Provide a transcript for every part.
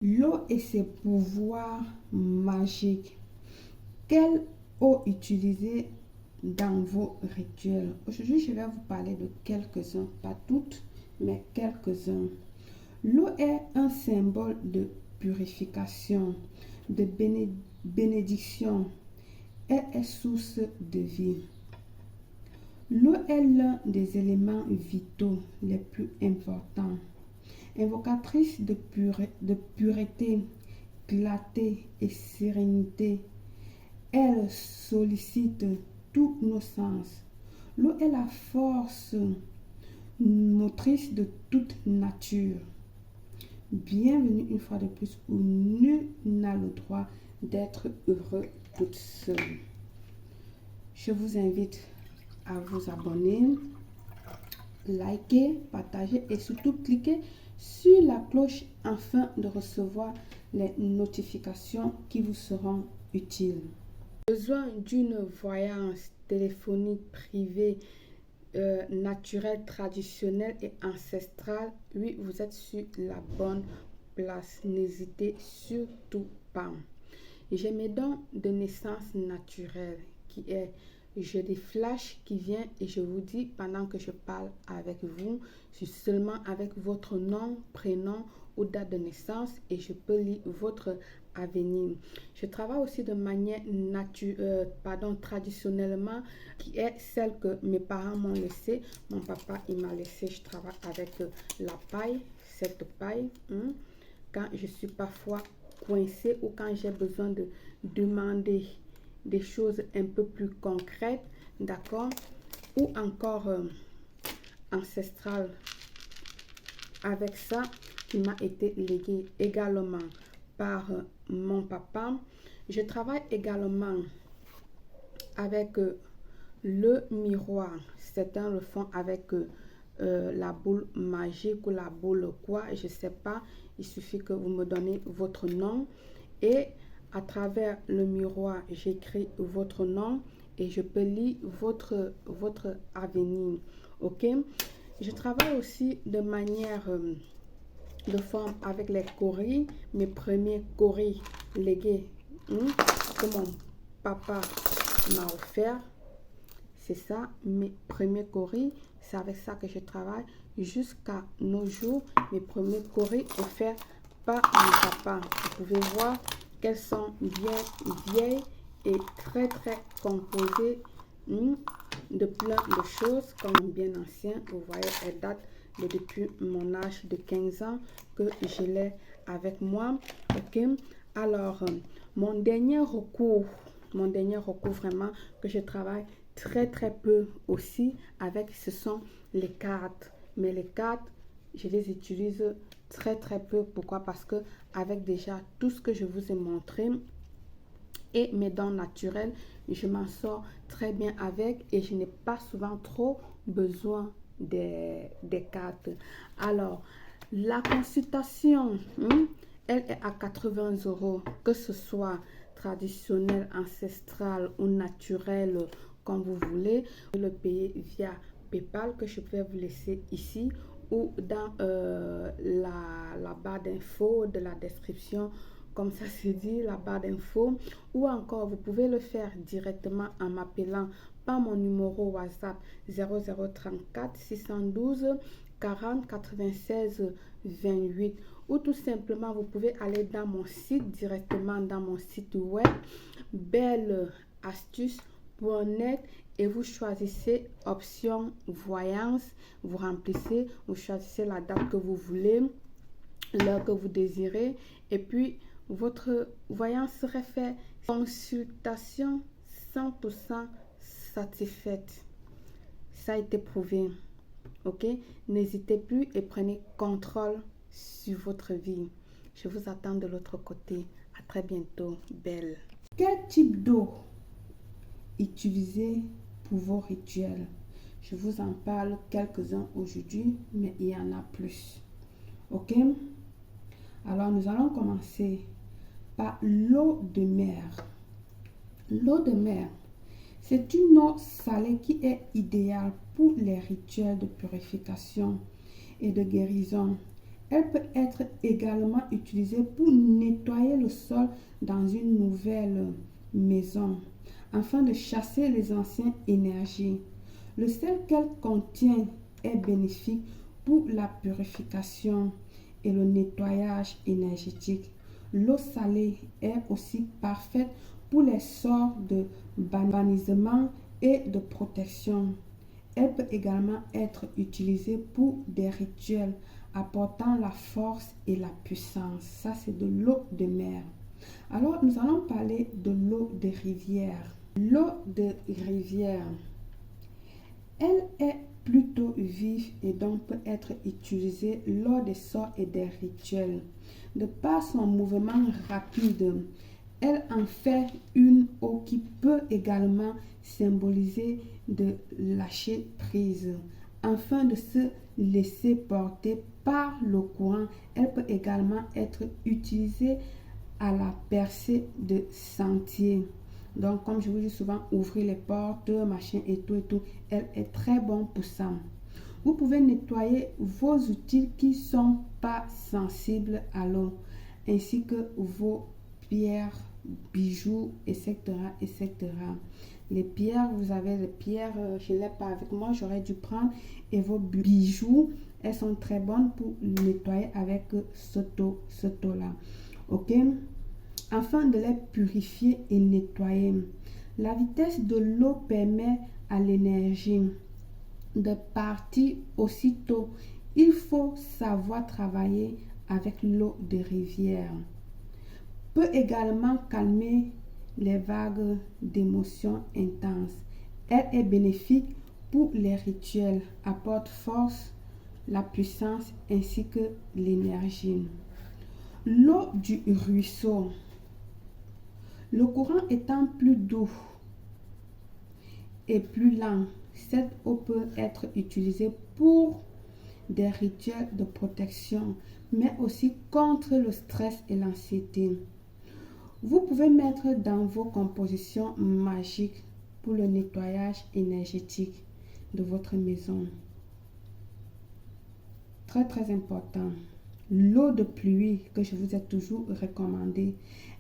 L'eau et ses pouvoirs magiques. Quelle eau utiliser dans vos rituels? Aujourd'hui, je vais vous parler de quelques-uns, pas toutes, mais quelques-uns. L'eau est un symbole de purification, de bénédiction. Elle est source de vie. L'eau est l'un des éléments vitaux les plus importants. Invocatrice de pureté, clarté et sérénité, elle sollicite tous nos sens. L'eau est la force motrice de toute nature. Bienvenue une fois de plus où nul n'a le droit d'être heureux toute seule. Je vous invite à vous abonner, liker, partager et surtout cliquer sur la cloche afin de recevoir les notifications qui vous seront utiles. Besoin d'une voyance téléphonique privée, naturelle, traditionnelle et ancestrale? Oui, vous êtes sur la bonne place. N'hésitez surtout pas. J'ai mes dons de naissance naturelle qui est j'ai des flashs qui viennent et je vous dis pendant que je parle avec vous, je suis seulement avec votre nom, prénom ou date de naissance et je peux lire votre avenir. Je travaille aussi de manière traditionnellement qui est celle que mes parents m'ont laissée. Mon papa, il m'a laissé, je travaille avec la paille, cette paille. Quand je suis parfois coincée ou quand j'ai besoin de demander des choses un peu plus concrètes, d'accord, ou encore ancestrales, avec ça qui m'a été légué également par mon papa. Je travaille également avec le miroir. Certains le font avec la boule magique ou la boule quoi, je sais pas. Il suffit que vous me donnez votre nom et à travers le miroir, j'écris votre nom et je peux lire votre avenir. Ok? Je travaille aussi de manière de forme avec les coris, mes premiers coris légués que mon papa m'a offert. C'est ça, mes premiers coris, c'est avec ça que je travaille jusqu'à nos jours. Mes premiers coris offerts par mon papa. Vous pouvez voir qu'elles sont bien vieilles et très composées de plein de choses comme bien anciennes. Vous voyez, elles datent depuis mon âge de 15 ans que je l'ai avec moi. Ok, alors mon dernier recours vraiment que je travaille très peu aussi avec, ce sont les cartes. Mais les cartes, je les utilise très peu. Pourquoi? Parce que avec déjà tout ce que je vous ai montré et mes dons naturels, je m'en sors très bien avec et je n'ai pas souvent trop besoin des cartes. Alors, la consultation, elle est à 80 €, que ce soit traditionnel, ancestral ou naturel, comme vous voulez. Le payer via PayPal que je vais vous laisser ici ou dans la barre d'infos de la description, comme ça se dit, la barre d'infos, ou encore vous pouvez le faire directement en m'appelant par mon numéro WhatsApp 0034 612 40 96 28, ou tout simplement vous pouvez aller dans mon site, directement dans mon site web belleastuce.net et vous choisissez option voyance, vous remplissez, vous choisissez la date que vous voulez, l'heure que vous désirez et puis votre voyance serait faite. Consultation 100% satisfaite. Ça a été prouvé. Ok, n'hésitez plus et prenez contrôle sur votre vie. Je vous attends de l'autre côté. À très bientôt, belle. Quel type d'eau utiliser pour vos rituels? Je vous en parle quelques-uns aujourd'hui, mais il y en a plus. Ok, alors nous allons commencer par l'eau de mer. L'eau de mer, c'est une eau salée qui est idéale pour les rituels de purification et de guérison. Elle peut être également utilisée pour nettoyer le sol dans une nouvelle maison afin de chasser les anciennes énergies. Le sel qu'elle contient est bénéfique pour la purification et le nettoyage énergétique. L'eau salée est aussi parfaite pour les sorts de bannissement et de protection. Elle peut également être utilisée pour des rituels apportant la force et la puissance. Ça, c'est de l'eau de mer. Alors, nous allons parler de l'eau de rivière. L'eau de rivière, elle est plutôt vive et donc peut être utilisée lors des sorts et des rituels. De par son mouvement rapide, elle en fait une eau qui peut également symboliser de lâcher prise. Afin de se laisser porter par le courant, elle peut également être utilisée à la percée de sentiers. Donc, comme je vous dis souvent, ouvrir les portes, machin et tout et tout. Elle est très bonne pour ça. Vous pouvez nettoyer vos outils qui ne sont pas sensibles à l'eau, ainsi que vos pierres, bijoux, etc., etc. Les pierres, vous avez les pierres, je ne l'ai pas avec moi, j'aurais dû prendre. Et vos bijoux, elles sont très bonnes pour nettoyer avec ce eau-là. Ok? Afin de les purifier et nettoyer. La vitesse de l'eau permet à l'énergie de partir aussitôt. Il faut savoir travailler avec l'eau de rivière. Peut également calmer les vagues d'émotions intenses. Elle est bénéfique pour les rituels, apporte force, la puissance ainsi que l'énergie. L'eau du ruisseau. Le courant étant plus doux et plus lent, cette eau peut être utilisée pour des rituels de protection, mais aussi contre le stress et l'anxiété. Vous pouvez mettre dans vos compositions magiques pour le nettoyage énergétique de votre maison. Très très important. L'eau de pluie que je vous ai toujours recommandée,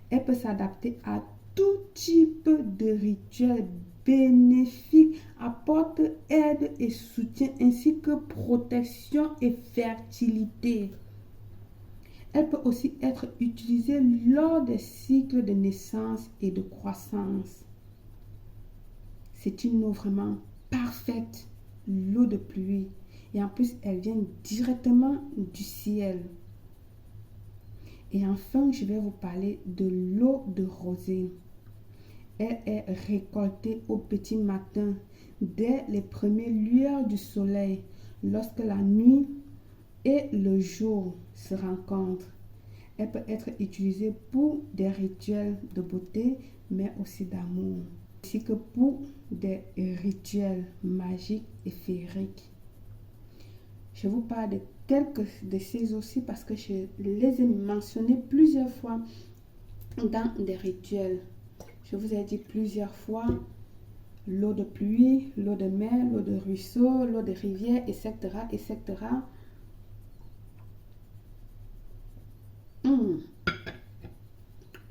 elle peut s'adapter à tout type de rituel bénéfique, apporte aide et soutien ainsi que protection et fertilité. Elle peut aussi être utilisée lors des cycles de naissance et de croissance. C'est une eau vraiment parfaite, l'eau de pluie. Et en plus, elle vient directement du ciel. Et enfin, je vais vous parler de l'eau de rosée. Elle est récoltée au petit matin, dès les premières lueurs du soleil, lorsque la nuit et le jour se rencontrent. Elle peut être utilisée pour des rituels de beauté, mais aussi d'amour, ainsi que pour des rituels magiques et féeriques. Je vous parle de quelques de ces aussi parce que je les ai mentionnés plusieurs fois dans des rituels. Je vous ai dit plusieurs fois l'eau de pluie, l'eau de mer, l'eau de ruisseau, l'eau de rivière, etc., etc.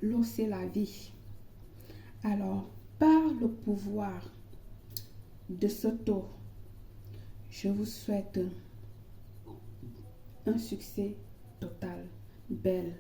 L'eau, c'est la vie. Alors, par le pouvoir de cette eau, je vous souhaite un succès total. Belle.